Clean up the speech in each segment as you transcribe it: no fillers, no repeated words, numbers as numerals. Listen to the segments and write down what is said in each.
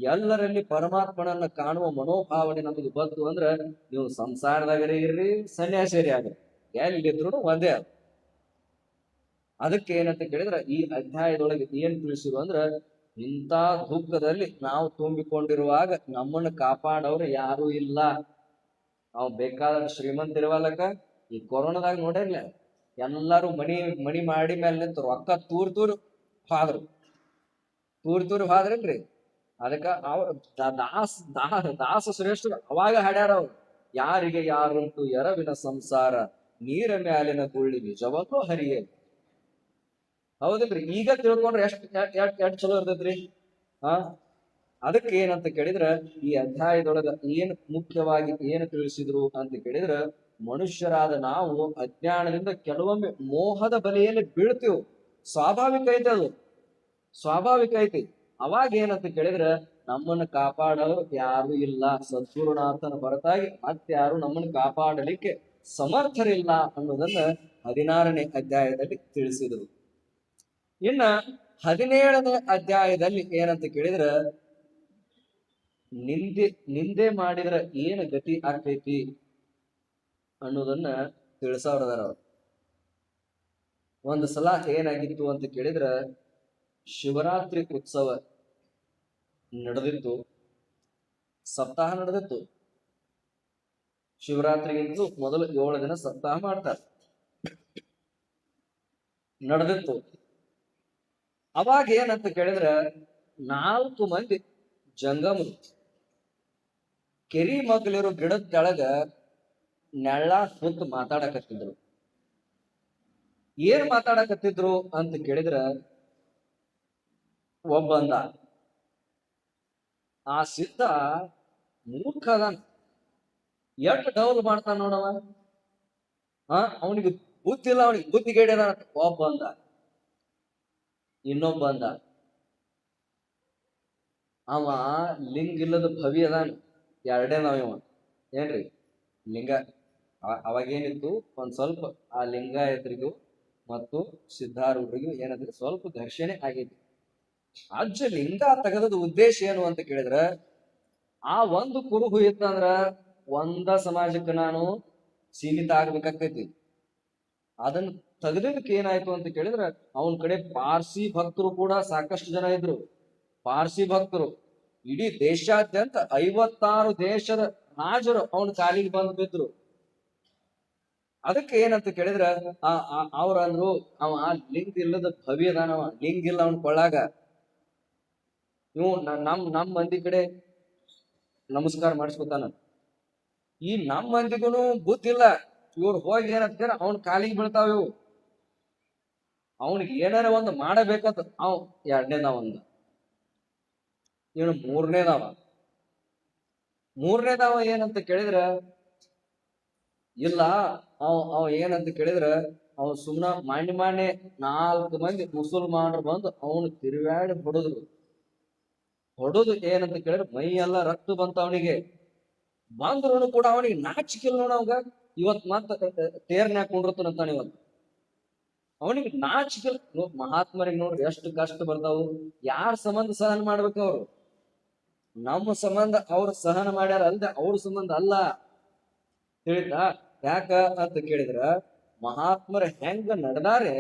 ಎಲ್ಲರಲ್ಲಿ ಪರಮಾತ್ಮನನ್ನ ಕಾಣುವ ಮನೋಭಾವನೆ ನಮಗೆ ಬಂತು ಅಂದ್ರ ನೀವು ಸಂಸಾರದಾಗರೇ ಇರ್ರಿ, ಸನ್ಯಾಸಿರಿ ಆಗ್ರಿ, ಎಲ್ಲಿದ್ರು ಒಂದೇ. ಅದಕ್ಕೆ ಏನಂತ ಕೇಳಿದ್ರ ಈ ಅಧ್ಯಾಯದೊಳಗೆ ಏನ್ ತಿಳಿಸಿರು ಅಂದ್ರ, ಇಂಥ ದುಃಖದಲ್ಲಿ ನಾವು ತುಂಬಿಕೊಂಡಿರುವಾಗ ನಮ್ಮನ್ನು ಕಾಪಾಡೋರು ಯಾರು ಇಲ್ಲ. ನಾವು ಬೇಕಾದ ಶ್ರೀಮಂತಿರುವಲ್ಲಕ ಈ ಕೊರೋನಾದಾಗ ನೋಡಿರ್ಲ, ಎಲ್ಲಾರು ಮಣಿ ಮಾಡಿ ಮೇಲೆ ನಿಂತು ರೊಕ್ಕ ತೂರ್ ಹಾದ್ರು, ಹಾದ್ರಲ್ರಿ. ಅದಕ್ಕ ಅವ್ರ ದಾಸ ಶ್ರೇಷ್ಠರು ಅವಾಗ ಹಾಡ್ಯಾರ ಅವ್ರು, ಯಾರಿಗೆ ಯಾರುಂಟು ಎರವಿನ ಸಂಸಾರ, ನೀರ ಮ್ಯಾಲಿನ ಗುಳ್ಳಿ ನಿಜವನ್ನೂ ಹರಿಯೇ. ಹೌದಿಲ್ರಿ? ಈಗ ತಿಳ್ಕೊಂಡ್ರೆ ಎಷ್ಟ್ ಚಲೋ ಇರ್ತೈತ್ರಿ. ಅದಕ್ಕೆ ಏನಂತ ಕೇಳಿದ್ರ, ಈ ಅಧ್ಯಾಯದೊಳಗ ಏನ್ ಮುಖ್ಯವಾಗಿ ಏನು ತಿಳಿಸಿದ್ರು ಅಂತ ಕೇಳಿದ್ರ, ಮನುಷ್ಯರಾದ ನಾವು ಅಜ್ಞಾನದಿಂದ ಕೆಲವೊಮ್ಮೆ ಮೋಹದ ಬಲೆಯಲ್ಲಿ ಬೀಳ್ತೀವಿ. ಸ್ವಾಭಾವಿಕ ಐತಿ, ಅದು ಸ್ವಾಭಾವಿಕ ಐತಿ. ಅವಾಗ ಏನಂತ ಕೇಳಿದ್ರ, ನಮ್ಮನ್ನು ಕಾಪಾಡೋರು ಯಾರು ಇಲ್ಲ, ಸದ್ಗುರುನಾಥನ ಹೊರತಾಗಿ ಮತ್ತಾರು ನಮ್ಮನ್ನು ಕಾಪಾಡಲಿಕ್ಕೆ ಸಮರ್ಥರಿಲ್ಲ ಅನ್ನೋದನ್ನ 16ನೇ ಅಧ್ಯಾಯದಲ್ಲಿ ತಿಳಿಸಿದರು. ಇನ್ನ 17ನೇ ಅಧ್ಯಾಯದಲ್ಲಿ ಏನಂತ ಕೇಳಿದ್ರ, ನಿಂದೆ ಮಾಡಿದ್ರ ಏನು ಗತಿ ಆಗ್ತೈತಿ ಅನ್ನೋದನ್ನ ತಿಳಿಸೋರದಾರ ಅವ್ರು. ಒಂದು ಸಲ ಏನಾಗಿತ್ತು ಅಂತ ಕೇಳಿದ್ರ, ಶಿವರಾತ್ರಿ ಉತ್ಸವ ನಡೆದಿತ್ತು, ಸಪ್ತಾಹ ನಡೆದಿತ್ತು. ಶಿವರಾತ್ರಿಗಿಂತಲೂ ಮೊದಲು 7 ದಿನ ಸಪ್ತಾಹ ಮಾಡ್ತಾರೆ, ನಡೆದಿತ್ತು. ಅವಾಗ ಏನಂತ ಕೇಳಿದ್ರ, 4 ಮಂದಿ ಜಂಗಮರು ಕೆರಿ ಮಗ್ಲಿರೋ ಗಿಡದ ಕೆಳಗ ನೆಳ್ಳ ಕೂತು ಮಾತಾಡಕತ್ತಿದ್ರು. ಏನ್ ಮಾತಾಡಕತ್ತಿದ್ರು ಅಂತ ಕೇಳಿದ್ರ, ಒಬ್ಬಂದ ಆ ಸಿದ್ಧ ಮೂರ್ಖ ಅದಾನ, ಎಷ್ಟು ಡೌಲ್ ಮಾಡ್ತಾನ ನೋಡವ, ಅವನಿಗೆ ಬುದ್ಧಿ ಇಲ್ಲ, ಅವನಿಗೆ ಬುದ್ಧಿಗೇಡಿದ. ಒಬ್ಬಂದ. ಇನ್ನೊಬ್ಬಂದ ಅವ ಲಿಂಗ ಇಲ್ಲದ ಭವಿ ಅದಾನ, ಎರಡೇನವ ಇವ. ಏನ್ರಿ ಲಿಂಗ? ಅವಾಗೇನಿತ್ತು, ಒಂದ್ ಸ್ವಲ್ಪ ಆ ಲಿಂಗಾಯತರಿಗೂ ಮತ್ತು ಸಿದ್ಧಾರೂಢರಿಗೂ ಏನಂದ್ರೆ ಸ್ವಲ್ಪ ಘರ್ಷಣೆ ಆಗೈತಿ. ಅಜ್ಜ ಲಿಂಗ ತೆಗೆದದ ಉದ್ದೇಶ ಏನು ಅಂತ ಕೇಳಿದ್ರ, ಆ ಒಂದು ಕುರುಹು ಇತ್ತಂದ್ರ ಒಂದ ಸಮಾಜಕ್ಕೆ ನಾನು ಸೀಮಿತ ಆಗ್ಬೇಕಾಗ್ತೈತಿ. ಅದನ್ನ ತೆಗೆದಕ್ಕೆ ಏನಾಯ್ತು ಅಂತ ಕೇಳಿದ್ರ, ಅವನ ಕಡೆ ಪಾರ್ಸಿ ಭಕ್ತರು ಕೂಡ ಸಾಕಷ್ಟು ಜನ ಇದ್ರು. ಪಾರ್ಸಿ ಭಕ್ತರು ಇಡೀ ದೇಶಾದ್ಯಂತ 56 ದೇಶದ ರಾಜರು ಅವನ ಕಾಲಿಗೆ ಬಂದು ಬಿದ್ರು. ಅದಕ್ಕೆ ಏನಂತ ಕೇಳಿದ್ರ, ಅವ್ರ ಅಂದ್ರು, ಅವ ಲಿಂಗ ಇಲ್ಲದ ಭವಿ ಅದಾನವ, ಲಿಂಗ ಇಲ್ಲ ಅವನ್ ಕೊಳ್ಳಾಗ. ಇವು ನಮ್ ಮಂದಿ ಕಡೆ ನಮಸ್ಕಾರ ಮಾಡಿಸ್ಕೊತಾನ, ಈ ನಮ್ ಮಂದಿಗೂ ಬುದ್ಧಿ ಇಲ್ಲ. ಇವ್ರು ಹೋಗಿ ಏನಂತ ಅವನ್ ಕಾಲಿಗೆ ಬೀಳ್ತಾವ ಇವು. ಅವನಿಗೆ ಏನಾರ ಒಂದು ಮಾಡಬೇಕಂತ ಅವ್ ಎರಡನೇದಾವ ಒಂದ, ಇವನು ಮೂರನೇದಾವ ಏನಂತ ಕೇಳಿದ್ರ, ಇಲ್ಲ ಅವ ಏನಂತ ಕೇಳಿದ್ರ, ಅವ ಸುಮ್ನ ಮಾನ್ಯ 4 ಮಂದಿ ಮುಸಲ್ಮಾನರು ಬಂದು ಅವನು ತಿರುವಾಡಿ ಹೊಡೋದು ಏನಂತ ಕೇಳಿದ್ರೆ, ಮೈ ಎಲ್ಲ ರಕ್ತ ಬಂತ ಅವನಿಗೆ. ಬಂದ್ರು ಕೂಡ ಅವನಿಗೆ ನಾಚಿಕಿಲ್ ನೋಡ. ಅವಾಗ ಇವತ್ ಮತ್ತ ತೇರ್ನ್ಯಾಗ ಕುಂಡಿರ್ತಾನಂತಾನ. ಇವತ್ತು ಅವನಿಗೆ ನಾಚಿಕಿಲ್. ಮಹಾತ್ಮರಿಗೆ ನೋಡ್ರಿ ಎಷ್ಟು ಕಷ್ಟ ಬರ್ತಾವು. ಯಾರ ಸಂಬಂಧ ಸಹನ ಮಾಡ್ಬೇಕು ಅವ್ರು? ನಮ್ಮ ಸಂಬಂಧ ಅವ್ರು ಸಹನ ಮಾಡ್ಯಾರ ಅಲ್ದೆ ಅವ್ರ ಸಂಬಂಧ ಅಲ್ಲ. ತಿಳಿತಾ? ಯಾಕ ಅಂತ ಕೇಳಿದ್ರ, ಮಹಾತ್ಮರ ಹೆಂಗ ನಡೆದಾರೆ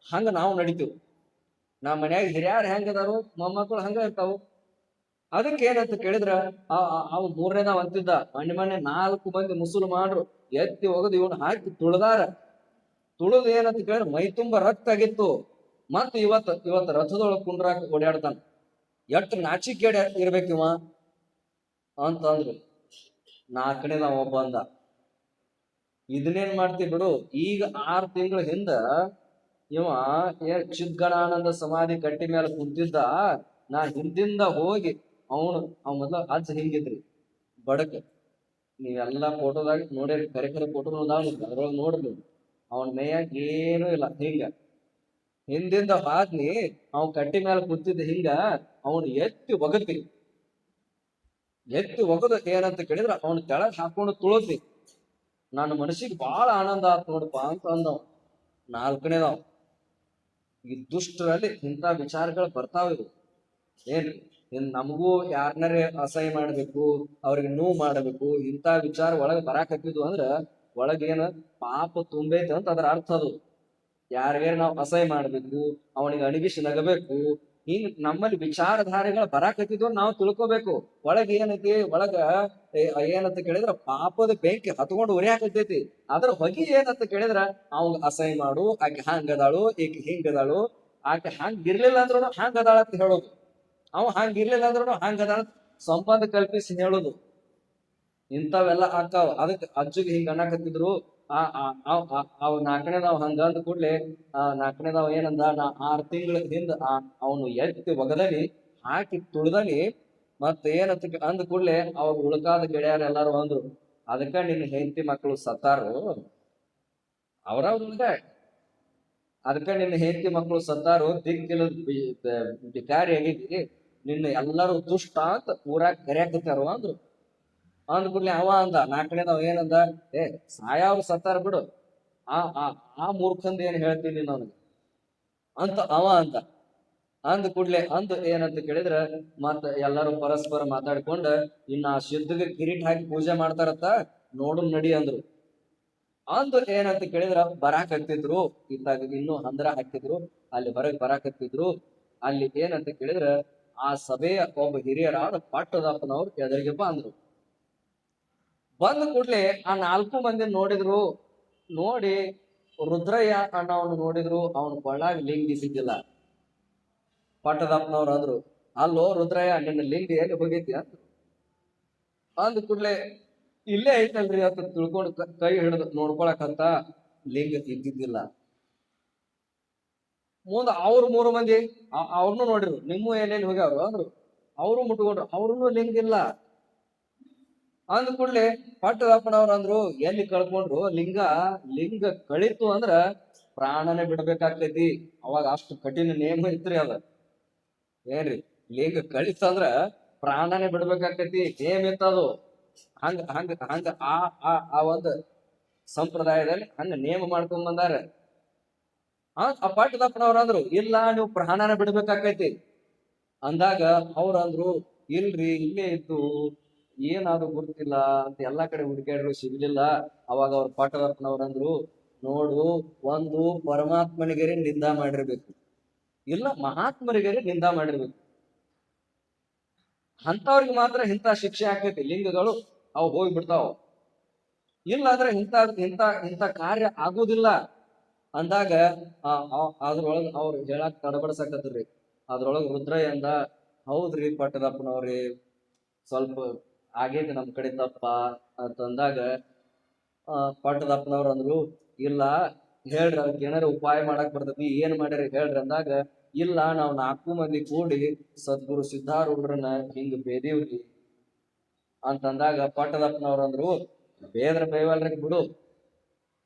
ಹಂಗ ನಾವು ನಡಿತೀವಿ. ನಮ್ಮ ಮನ್ಯಾಗ ಹಿರಿಯಾರು ಹೆಂಗದಾರು, ಮೊಮ್ಮಕ್ಕಳು ಹಂಗ ಇರ್ತಾವು. ಅದಕ್ಕೆ ಏನಂತ ಕೇಳಿದ್ರ, ಅವ್ ಮೂರನೇದಾವ್ ಅಂತಿದ್ದ, ಮೊನ್ನೆ 4 ಮಂದಿ ಮುಸಲ್ಮಾನರು ಎತ್ತಿ ಹೋಗದು ಇವನು ಹಾಕಿ ತುಳಿದು ಏನಂತ ಕೇಳಿದ್ರೆ ಮೈ ತುಂಬಾ ರಕ್ತ ಆಗಿತ್ತು. ಮತ್ ಇವತ್ತು ರಥದೊಳಗೆ ಕುಂಡ್ರಾಕ ಓಡಾಡ್ತಾನ. ಎಷ್ಟು ನಾಚಿಕೆಡ ಇರ್ಬೇಕಿವ ಅಂತಂದ್ರು. 4ನೇದಾವ ಒಬ್ಬ ಅಂದ, ಇದನ್ನೇನ್ ಮಾಡ್ತಿ ಬಿಡು, ಈಗ 6 ತಿಂಗಳ ಹಿಂದ ಇವ ಚಿದ್ಗಣಾನಂದ ಸಮಾಧಿ ಕಟ್ಟಿ ಮೇಲೆ ಕುಂತಿದ್ದ. ನಾ ಹಿಂದಿಂದ ಹೋಗಿ ಅವ್ ಮೊದ್ಲ ಅಜ್ಜ ಹಿಂಗಿದ್ರಿ ಬಡಕ್, ನೀವೆಲ್ಲಾ ಫೋಟೋದಾಗ ನೋಡ್ರಿ, ಕರೆ ಫೋಟೋ ಅದ್ರೊಳಗ ನೋಡ್ರಿ, ಅವನ ಮೈಯಾಗ ಏನೂ ಇಲ್ಲ. ಹಿಂಗ ಹಿಂದಿಂದ ಹಾದ್ನಿ ಅವ್ ಕಟ್ಟಿ ಮೇಲೆ ಕುಂತಿದ್ದ. ಹಿಂಗ ಅವನು ಎತ್ತಿ ಒಗದು ಏನಂತ ಕೇಳಿದ್ರ, ಅವನ ಕೆಳಗ್ ಹಾಕೊಂಡು ತುಳಸಿ. ನನ್ನ ಮನಸ್ಸಿಗೆ ಬಹಳ ಆನಂದ ಆತ್ ನೋಡಪ್ಪ ಅಂತ ಅಂದವ್. 4ನೇದಾವ್. ಈ ದುಷ್ಟರಲ್ಲಿ ಇಂಥ ವಿಚಾರಗಳು ಬರ್ತಾವ. ಇವು ಏನ್ರಿ? ಇನ್ ನಮಗೂ ಯಾರನ್ನಾರ ಅಸಹ್ಯ ಮಾಡ್ಬೇಕು, ಅವ್ರಿಗೆ ನೋವು ಮಾಡಬೇಕು, ಇಂಥ ವಿಚಾರ ಒಳಗ್ ಬರಾಕತ್ತಿದ್ವು ಅಂದ್ರ ಒಳಗೇನ ಪಾಪ ತುಂಬೈತೆ ಅಂತ ಅದ್ರ ಅರ್ಥ ಅದು. ಯಾರ್ಯಾರು ನಾವು ಅಸಹ್ಯ ಮಾಡ್ಬೇಕು, ಅವನಿಗೆ ಅಣಗಿಸಿ ನಗಬೇಕು, ಹಿಂಗ್ ನಮ್ಮಲ್ಲಿ ವಿಚಾರಧಾರೆಗಳು ಬರಾಕತ್ತಿದ್ವು ನಾವು ತಿಳ್ಕೊಬೇಕು. ಒಳಗ್ ಏನೈತಿ, ಒಳಗ ಏನಂತ ಕೇಳಿದ್ರ ಪಾಪದ ಬೆಂಕಿ ಹತ್ಕೊಂಡು ಉರಿಯಾಕತ್ತೈತಿ. ಅದ್ರ ಹೊಗೆ ಏನಂತ ಕೇಳಿದ್ರ ಅವಂಗ ಅಸಹ್ಯ ಮಾಡು, ಆಕೆ ಹಂಗದಾಳು, ಈಕೆ ಹಿಂಗದಾಳು, ಆಕೆ ಹಂಗ ಇರ್ಲಿಲ್ಲ ಅಂದ್ರೂ ಹಂಗ ಅದಾಳ ಅಂತ ಹೇಳೋದು, ಅವ ಹಂಗ ಇರ್ಲಿಲ್ಲ ಅಂದ್ರೂ ಹಂಗ ಅದಾಳ ಸಂಬಂಧ ಕಲ್ಪಿಸಿ ಹೇಳೋದು. ಇಂಥವೆಲ್ಲ ಆಕಾವ್. ಅದಕ್ಕೆ ಅಜ್ಜಿಗೆ ಹಿಂಗ ಅನ್ನಕತ್ತಿದ್ರು. ಅವ್ ನಾಲ್ಕನೇದಾವ್ ಹಂಗ ಅಂದ ಕೂಡ್ಲೆ ನಾಲ್ಕನೇದಾವ್ ಏನಂದ, 6 ತಿಂಗಳ ಹಿಂದ ಅವನು ಎತ್ತಿ ಒಗದಲ್ಲಿ ಹಾಕಿ ತುಳ್ದಲ್ಲಿ ಮತ್ ಏನಂತ ಅಂದ ಕೂಡ್ಲೆ ಅವ್ರ ಉಳ್ಕಾದ ಗೆಳೆಯರ ಎಲ್ಲಾರು ಅಂದ್ರು, ಅದಕ್ಕ ನಿನ್ನ ಹೆಂಡತಿ ಮಕ್ಕಳು ಸತ್ತಾರು, ಅವ್ರವ್ರ ಅದಕ್ಕ ನಿನ್ನ ಹೆಂಡತಿ ಮಕ್ಕಳು ಸತ್ತಾರು, ದಿಕ್ಕಿಲ್ಲ ಬಿಕಾರಿ ಆಗಿದ್ದಿ, ನಿನ್ನ ಎಲ್ಲರೂ ದುಷ್ಟ ಅಂತ ಊರಾಗ ಕರೆಯಾಕತ್ತಾರು ಅಂದ್ರು. ಅಂದ್ ಕೂಡ್ಲೆ ಅವ ಅಂದ, ನಾಲ್ಕನೇದವ ಏನಂದ, ಸಾಯವ್ರು ಸತ್ತಾರ ಬಿಡು, ಆ ಮೂರ್ಖಂದ ಏನ್ ಹೇಳ್ತೀನಿ ನನಗೆ ಅಂತ ಅವ ಅಂದ. ಅಂದ್ ಕೂಡ್ಲೆ ಏನಂತ ಕೇಳಿದ್ರ ಮತ್ತ ಎಲ್ಲಾರು ಪರಸ್ಪರ ಮಾತಾಡ್ಕೊಂಡ ಇನ್ನ ಆ ಸಿದ್ಧಗೆ ಕಿರೀಟ್ ಹಾಕಿ ಪೂಜೆ ಮಾಡ್ತಾರತ್ತ ನೋಡು ನಡಿ ಅಂದ್ರು. ಏನಂತ ಕೇಳಿದ್ರ ಬರಾಕತ್ತಿದ್ರು, ಇದ್ದಾಗ ಇನ್ನೂ ಹಂದ್ರ ಹಾಕಿದ್ರು, ಅಲ್ಲಿ ಹೊರಗೆ ಬರಾಕತ್ತಿದ್ರು. ಅಲ್ಲಿ ಏನಂತ ಕೇಳಿದ್ರ ಆ ಸಭೆಯ ಒಬ್ಬ ಹಿರಿಯರಾದ ಪಟ್ಟದಪ್ಪನವ್ರು ಎದುರಿಗೆ ಬಂದ್ರು. ಬಂದ ಕೂಡ್ಲೆ ಆ 4 ಮಂದಿ ನೋಡಿದ್ರು. ನೋಡಿ ರುದ್ರಯ್ಯ ಅನ್ನೋನು ನೋಡಿದ್ರು, ಅವನು ಕೊಳ್ಳಾಗ ಲಿಂಗ ಇದ್ದಿದ್ದಿಲ್ಲ. ಪಟ್ಟದಪ್ಪನವ್ರು ಅಂದ್ರು, ಅಲ್ಲೋ ರುದ್ರಯ್ಯ, ನಿನ್ನ ಲಿಂಗ ಎಲ್ಲಿ ಹೋಗೈತಿ ಅಂತ. ಅಂದ ಕೂಡ್ಲೆ ಇಲ್ಲೇ ಐತಲ್ರಿ ಅಂತ ತಿಳ್ಕೊಂಡು ಕೈ ಹಿಡಿದು ನೋಡ್ಕೊಳಕಂತ ಲಿಂಗ ಇದ್ದಿದ್ದಿಲ್ಲ. ಮುಂದ ಅವ್ರು 3 ಮಂದಿ ಅವ್ರನ್ನು ನೋಡಿರು, ನಿಮ್ಮ ಎಲ್ಲೆಲ್ಲಿ ಹೋಗ್ಯಾವ್ರು ಅಂದ್ರು. ಅವರು ಮುಟ್ಕೊಂಡ್ರು, ಅವ್ರನ್ನು ಲಿಂಗ ಇಲ್ಲ. ಅಂದ ಕೂಡ್ಲೆ ಪಟ್ಟದಪ್ಪನವ್ರು ಅಂದ್ರು, ಎಲ್ಲಿ ಕಳ್ಕೊಂಡ್ರು ಲಿಂಗ ಕಳಿತು ಅಂದ್ರ ಪ್ರಾಣನೇ ಬಿಡ್ಬೇಕಾಗ್ತೈತಿ. ಅವಾಗ ಅಷ್ಟು ಕಠಿಣ ನೇಮ ಇತ್ರಿ ಅದ. ಏನ್ರಿ, ಲಿಂಗ ಕಳಿತಂದ್ರ ಪ್ರಾಣನೇ ಬಿಡ್ಬೇಕಾಗ್ತೈತಿ, ನೇಮ ಇತ್ತದು. ಹಂಗ ಹಂಗ ಹಂಗ ಆ ಒಂದು ಸಂಪ್ರದಾಯದಲ್ಲಿ ಹಂಗ ನೇಮ ಮಾಡ್ಕೊಂಡ್ ಬಂದಾರ. ಆ ಪಟ್ಟದಪ್ಪನವ್ರು ಅಂದ್ರು, ಇಲ್ಲ ನೀವು ಪ್ರಾಣನ ಬಿಡ್ಬೇಕಾಕೈತಿ ಅಂದಾಗ ಅವ್ರ ಅಂದ್ರು, ಇಲ್ರಿ ಇಲ್ಲೇ ಇದ್ದು ಏನಾದ್ರು ಗುರುತಿಲ್ಲ ಅಂತ ಎಲ್ಲಾ ಕಡೆ ಹುಡುಕ್ಯಾಡ್ರು, ಸಿಗ್ಲಿಲ್ಲ. ಅವಾಗ ಅವ್ರ ಪಟ್ಟದಪ್ಪನವ್ರು ಅಂದ್ರು, ನೋಡು, ಒಂದು ಪರಮಾತ್ಮನಿಗರೆ ನಿಂದ ಮಾಡಿರ್ಬೇಕು, ಇಲ್ಲ ಮಹಾತ್ಮರಿಗರೆ ನಿಂದ ಮಾಡಿರ್ಬೇಕು. ಅಂತವ್ರಿಗೆ ಮಾತ್ರ ಇಂಥ ಶಿಕ್ಷೆ ಆಗ್ತೈತಿ, ಲಿಂಗಗಳು ಅವು ಹೋಗ್ಬಿಡ್ತಾವ. ಇಲ್ಲ ಅಂದ್ರೆ ಇಂಥ ಕಾರ್ಯ ಆಗುದಿಲ್ಲ ಅಂದಾಗ ಅದ್ರೊಳಗ ಅವ್ರು ಹೇಳಕ್ ತಡಬಡ್ಸಕತ್ರಿ. ಅದ್ರೊಳಗ ರುದ್ರಯ್ಯ ಅಂದ, ಹೌದ್ರಿ ಪಟ್ಟದಪ್ಪನವ್ರಿ, ಸ್ವಲ್ಪ ಆಗೇತಿ ನಮ್ ಕಡೆ ತಪ್ಪ ಅಂತಂದಾಗ ಪಟ್ಟದಪ್ಪನವ್ರು ಅಂದ್ರು, ಇಲ್ಲ ಹೇಳ್ರಿ, ಅದಕ್ಕೆ ಏನಾರ ಉಪಾಯ ಮಾಡಕ್ ಬರ್ತೈತಿ, ಏನ್ ಮಾಡ್ಯಾರ ಹೇಳ್ರಿ ಅಂದಾಗ, ಇಲ್ಲ ನಾವ್ 4 ಮಂದಿ ಕೂಡಿ ಸದ್ಗುರು ಸಿದ್ಧಾರೂಢರನ್ನ ಹಿಂಗ ಬೇದೀವ್ರಿ ಅಂತಂದಾಗ ಪಟ್ಟದಪ್ಪನವ್ರು ಅಂದ್ರು, ಬೇದ್ರ ಬೈವಲ್ರಿ ಬಿಡು,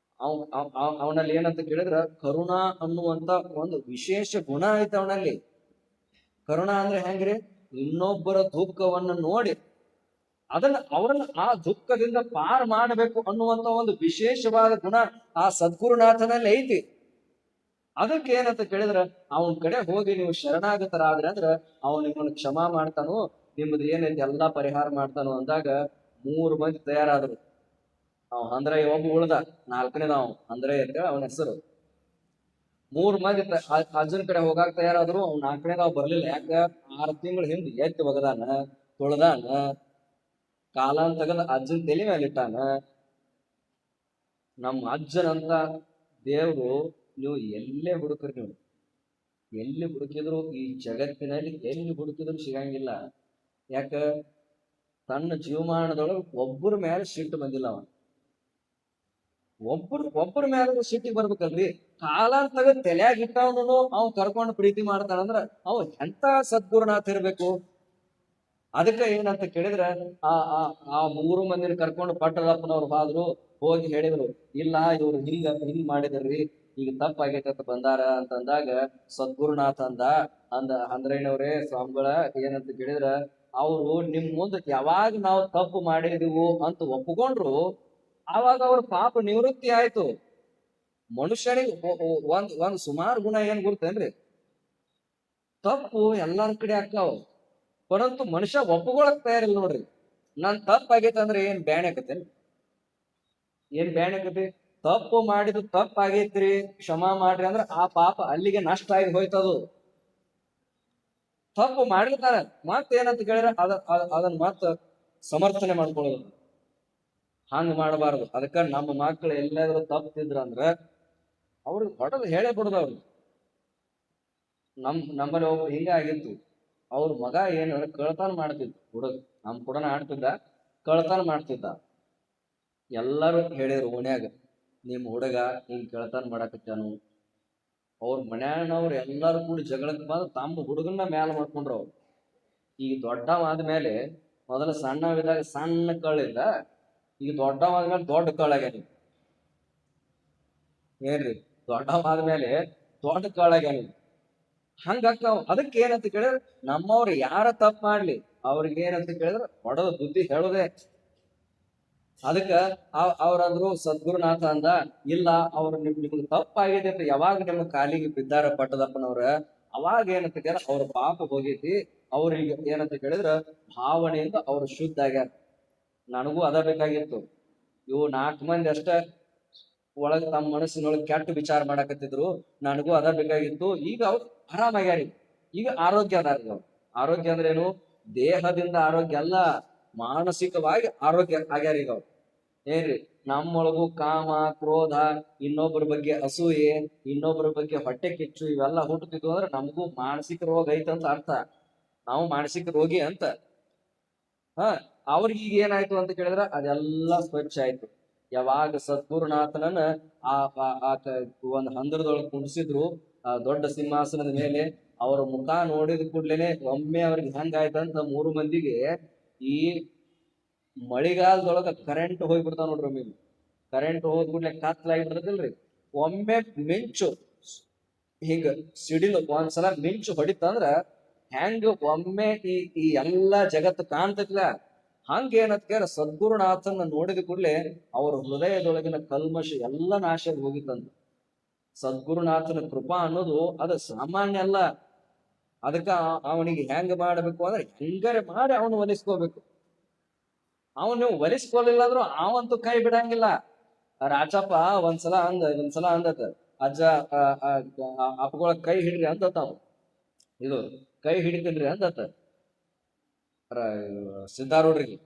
ಅವನಲ್ಲಿ ಏನಂತ ಕೇಳಿದ್ರ ಕರುಣಾ ಅನ್ನುವಂತ ಒಂದು ವಿಶೇಷ ಗುಣ ಐತೆ ಅವನಲ್ಲಿ. ಕರುಣಾ ಅಂದ್ರೆ ಹೆಂಗ್ರಿ, ಇನ್ನೊಬ್ಬರ ದುಃಖವನ್ನು ನೋಡಿ ಅವ್ರನ್ನ ಆ ದುಃಖದಿಂದ ಪಾರ್ ಮಾಡಬೇಕು ಅನ್ನುವಂತ ಒಂದು ವಿಶೇಷವಾದ ಗುಣ ಆ ಸದ್ಗುರುನಾಥನಲ್ಲಿ ಐತಿ. ಅದಕ್ಕೆ ಏನಂತ ಕೇಳಿದ್ರ ಅವನ ಕಡೆ ಹೋಗಿ ನೀವು ಶರಣಾಗತರಾದ್ರೆ ಅಂದ್ರ ಅವನು ನಿಮ್ಮನ್ನು ಕ್ಷಮಾ ಮಾಡ್ತಾನು, ನಿಮ್ದು ಏನೈತಿ ಎಲ್ಲಾ ಪರಿಹಾರ ಮಾಡ್ತಾನು ಅಂದಾಗ 3 ಮಂದಿ ತಯಾರಾದ್ರು. ಅಂದ್ರೆ ಒಬ್ಬ ಉಳ್ದ, 4ನೇದಾವ್ ಅಂದ್ರೆ ಅಂತ ಅವನ ಹೆಸರು. 3 ಮಂದಿ ಅಜ್ಜನ ಕಡೆ ಹೋಗಾಕ ತಯಾರಾದ್ರು. ಅವ್ನು 4ನೇದಾವ್ ಬರ್ಲಿಲ್ಲ. ಯಾಕ? 6 ತಿಂಗಳ ಹಿಂದ್ ಎತ್ತಿ ಒಗದಾನ, ತೊಳ್ದಾನ, ಕಾಲಾನ್ ತಗದ ಅಜ್ಜನ ತಲೆ ಮೇಲೆ ಇಟ್ಟಾನ. ನಮ್ಮ ಅಜ್ಜನಂತ ದೇವ್ರು ನೀವು ಎಲ್ಲೇ ಹುಡುಕ್ರಿ, ನೀವು ಎಲ್ಲಿ ಹುಡುಕಿದ್ರು ಈ ಜಗತ್ತಿನಲ್ಲಿ ಎಲ್ಲಿ ಹುಡುಕಿದ್ರು ಸಿಗಂಗಿಲ್ಲ. ಯಾಕ? ತನ್ನ ಜೀವಮಾನದೊಳಗೆ ಒಬ್ಬರ ಮೇಲೆ ಸಿಟ್ಟು ಬಂದಿಲ್ಲ. ಅವ ಒಬ್ಬರ ಮೇಲೆ ಸಿಟ್ಟಿಗೆ ಬರ್ಬೇಕಲ್ರಿ. ಕಾಲಾನ್ ತಗದ್ ತಲೆಯಾಗ ಇಟ್ಟವನು ಅವ್ ಕರ್ಕೊಂಡು ಪ್ರೀತಿ ಮಾಡ್ತಾನಂದ್ರ ಅವ್ ಎಂತ ಸದ್ಗುರುನಾಥ ಇರ್ಬೇಕು. ಅದಕ್ಕೆ ಏನಂತ ಕೇಳಿದ್ರ ಆ 3 ಮಂದಿನ ಕರ್ಕೊಂಡು ಪಟ್ಟದಪ್ಪನವ್ರು ಹೋಗಿ ಹೇಳಿದ್ರು, ಇಲ್ಲ ಇವ್ರು ಹಿಂಗ್ ಮಾಡಿದ್ರಿ, ಈಗ ತಪ್ಪಾಗೈತೆ ಅಂತ ಬಂದಾರ ಅಂತಂದಾಗ ಸದ್ಗುರುನಾಥ ಅಂದ್ರಯ್ಯನವ್ರೇ ಸ್ವಾಮಿಗಳ ಏನಂತ ಕೇಳಿದ್ರ, ಅವ್ರು ನಿಮ್ ಮುಂದೆ ಯಾವಾಗ ನಾವು ತಪ್ಪು ಮಾಡಿದೀವು ಅಂತ ಒಪ್ಪಿಕೊಂಡ್ರು ಆವಾಗ ಅವ್ರ ಪಾಪ ನಿವೃತ್ತಿ ಆಯ್ತು. ಮನುಷ್ಯನಿಗೆ ಒಂದ್ ಸುಮಾರು ಗುಣ ಏನ್ ಗುರ್ತೇನ್ರಿ, ತಪ್ಪು ಎಲ್ಲಾರ ಕಡೆ ಆಕ್ಕಾವ. ಪರಂತು ಮನುಷ್ಯ ಒಪ್ಪುಗೊಳಕ್ ತಯಾರಿಲ್ಲ ನೋಡ್ರಿ. ನಾನ್ ತಪ್ಪಾಗೈತೆ ಅಂದ್ರೆ ಏನ್ ಬ್ಯಾನ್ ಆಕತೇನ್? ಏನ್ ಬ್ಯಾನ್ ಆಕತಿ? ತಪ್ಪು ಮಾಡಿದ್ದು ತಪ್ಪಾಗೈತ್ರಿ, ಕ್ಷಮಾ ಮಾಡ್ರಿ ಅಂದ್ರ ಆ ಪಾಪ ಅಲ್ಲಿಗೆ ನಷ್ಟ ಆಗಿ ಹೋಯ್ತದು. ತಪ್ಪು ಮಾಡಿರ್ತಾರ, ಮತ್ ಏನಂತ ಕೇಳಿದ್ರೆ ಅದನ್ನ ಮತ್ತ ಸಮರ್ಥನೆ ಮಾಡ್ಕೊಳ್ಳೋದು. ಹಂಗ ಮಾಡಬಾರದು. ಅದಕ್ಕ ನಮ್ಮ ಮಕ್ಳು ಎಲ್ಲಾದ್ರೂ ತಪ್ಪಿದ್ರ ಅಂದ್ರ ಅವ್ರಿಗೆ ಹೊಡೆದು ಹೇಳೇ ಬಿಡುದು. ಅವ್ರಿಗೆ ನಮ್ಮಲ್ಲಿ ಒಬ್ಬ ಹಿಂಗ ಆಗಿತ್ತು. ಅವ್ರ ಮಗ ಏನು ಕಳ್ತನ ಮಾಡ್ತಿದ್ದ, ಹುಡುಗ ನಮ್ ಕೂಡನ ಆಡ್ತಿದ್ದ, ಕಳ್ತನ ಮಾಡ್ತಿದ್ದ. ಎಲ್ಲಾರು ಹೇಳಿದ್ರು ಓಣ್ಯಾಗ, ನಿಮ್ ಹುಡುಗ ಹಿಂಗ್ ಕಳ್ತನ ಮಾಡಾಕತ್ತಾನು. ಅವ್ರ ಮನ್ಯಾನವ್ರು ಎಲ್ಲಾರು ಕೂಡಿ ಜಗಳಕ್ಕೆ ಬಂದು ತಮ್ಮ ಹುಡುಗನ್ನ ಮ್ಯಾಲ ಮಾಡ್ಕೊಂಡ್ರು. ಅವ್ರು ಈಗ ದೊಡ್ಡವಾದ್ಮೇಲೆ, ಮೊದಲ ಸಣ್ಣವಿದ್ದಾಗ ಸಣ್ಣ ಕಳ್ಳಿದ್ದ, ಈಗ ದೊಡ್ಡವಾದ್ಮೇಲೆ ದೊಡ್ಡ ಕಳ್ಳಾಗ್ಯಾನ. ಏನ್ರಿ, ದೊಡ್ಡವಾದ್ಮೇಲೆ ದೊಡ್ಡ ಕಳ್ಳಾಗ್ಯಾನ. ಹಂಗಾಗ್ತಾವ. ಅದಕ್ಕೆ ಏನಂತ ಕೇಳಿದ್ರೆ, ನಮ್ಮವ್ರು ಯಾರ ತಪ್ಪು ಮಾಡ್ಲಿ ಅವ್ರಿಗೆ ಏನಂತ ಕೇಳಿದ್ರೆ ಹೊಡೆದ ಬುದ್ಧಿ ಹೇಳುದೇ. ಅದಕ್ಕ ಅವ್ರಂದ್ರು ಸದ್ಗುರುನಾಥ ಅಂದ, ಇಲ್ಲ ಅವ್ರು ನಿಮ್ಗೆ ತಪ್ಪಾಗಿದೆ ಅಂತ ಯಾವಾಗ ನಿಮ್ಮ ಕಾಲಿಗೆ ಬಿದ್ದಾರ ಪಟ್ಟದಪ್ಪನವ್ರ, ಅವಾಗ ಏನಂತ ಕೇಳ ಅವ್ರ ಪಾಪ ಹೋಗೈತಿ. ಅವ್ರಿಗೆ ಏನಂತ ಕೇಳಿದ್ರ ಭಾವನೆಯಿಂದ ಅವ್ರು ಶುದ್ಧ ಆಗ್ಯಾರ. ನನಗೂ ಅದ ಬೇಕಾಗಿತ್ತು. ಇವು 4 ಮಂದಿ ಅಷ್ಟ ಒಳಗ ತಮ್ಮ ಮನಸ್ಸಿನೊಳಗೆ ಕೆಟ್ಟ ವಿಚಾರ ಮಾಡಾಕತ್ತಿದ್ರು, ನನಗೂ ಅದ ಬೇಕಾಗಿತ್ತು. ಈಗ ಅವ್ರು ಆರಾಮಾಗ್ಯಾರಿ. ಈಗ ಆರೋಗ್ಯ ಅದಾರ. ಆರೋಗ್ಯ ಅಂದ್ರೇನು? ದೇಹದಿಂದ ಆರೋಗ್ಯ ಅಲ್ಲ, ಮಾನಸಿಕವಾಗಿ ಆರೋಗ್ಯ ಆಗ್ಯಾರ ಈಗ ಅವ್ರು. ಏನ್ರಿ, ನಮ್ಮೊಳಗು ಕಾಮ, ಕ್ರೋಧ, ಇನ್ನೊಬ್ಬರ ಬಗ್ಗೆ ಅಸೂಯೆ, ಇನ್ನೊಬ್ಬರ ಬಗ್ಗೆ ಹೊಟ್ಟೆ ಕಿಚ್ಚು ಇವೆಲ್ಲ ಹುಟ್ಟುತ್ತಿದ್ವು ಅಂದ್ರೆ ನಮಗೂ ಮಾನಸಿಕ ರೋಗ ಐತಂತ ಅರ್ಥ. ನಾವು ಮಾನಸಿಕ ರೋಗಿ ಅಂತ. ಹ ಅವ್ರಿಗೆ ಈಗ ಏನಾಯ್ತು ಅಂತ ಕೇಳಿದ್ರ ಅದೆಲ್ಲ ಸ್ವಚ್ಛ ಆಯ್ತು. ಯಾವಾಗ ಸದ್ಗುರುನಾಥನನ್ನ ಒಂದ್ ಹಂದರದೊಳಗೆ ಕುಂಡಿಸಿದ್ರು, ಆ ದೊಡ್ಡ ಸಿಂಹಾಸನದ ಮೇಲೆ ಅವರ ಮುಖ ನೋಡಿದ ಕೂಡ್ಲೇನೆ ಒಮ್ಮೆ ಅವ್ರಿಗೆ ಹೆಂಗಾಯ್ತಂತ 3 ಮಂದಿಗೆ ಈ ಮಳಿಗಾಲದೊಳಗ ಕರೆಂಟ್ ಹೋಗ್ಬಿಡ್ತಾವ ನೋಡ್ರಿ. ಒಮ್ಮೆ ಕರೆಂಟ್ ಹೋದ್ ಕೂಡ್ಲೆ ಕತ್ಲಾಗಿಬಿಡ್ತದಿಲ್ರಿ, ಒಮ್ಮೆ ಮಿಂಚು ಹಿಂಗ ಸಿಡಿಲು ಒಂದ್ಸಲ ಮಿಂಚು ಹೊಡಿತಂದ್ರ ಹೆಂಗ ಒಮ್ಮೆ ಈ ಎಲ್ಲಾ ಜಗತ್ತು ಕಾಣ್ತೈತ್ಲ, ಹಂಗ ಏನತ್ಕ್ಯಾರ ಸದ್ಗುರುನಾಥನ ನೋಡಿದ ಕೂಡ್ಲೆ ಅವ್ರ ಹೃದಯದೊಳಗಿನ ಕಲ್ಮಶ ಎಲ್ಲ ನಾಶ ಹೋಗಿತ್ತಂತ. ಸದ್ಗುರುನಾಥನ ಕೃಪಾ ಅನ್ನೋದು ಅದು ಸಾಮಾನ್ಯ ಅಲ್ಲ. ಅದಕ್ಕ ಅವನಿಗೆ ಹೆಂಗ ಮಾಡಬೇಕು ಅಂದ್ರೆ ಹೆಂಗಾರೆ ಮಾಡಿ ಅವನು ಒಲಿಸ್ಕೋಬೇಕು. ಅವನು ಒಲಿಸ್ಕೊಲಿಲ್ಲ ಅಂದ್ರು ಅವಂತೂ ಕೈ ಬಿಡಂಗಿಲ್ಲ. ರಾಚಪ್ಪ ಒಂದ್ಸಲ ಅಂದತ, ಅಜ್ಜ ಅಪ್ಪಗಳ ಕೈ ಹಿಡ್ರಿ ಅಂದತಾವ. ಇದು ಕೈ ಹಿಡಿತೀನ್ರಿ ಅಂದತ ಸಿದ್ಧಾರೂಢ್ರಿಗೆ.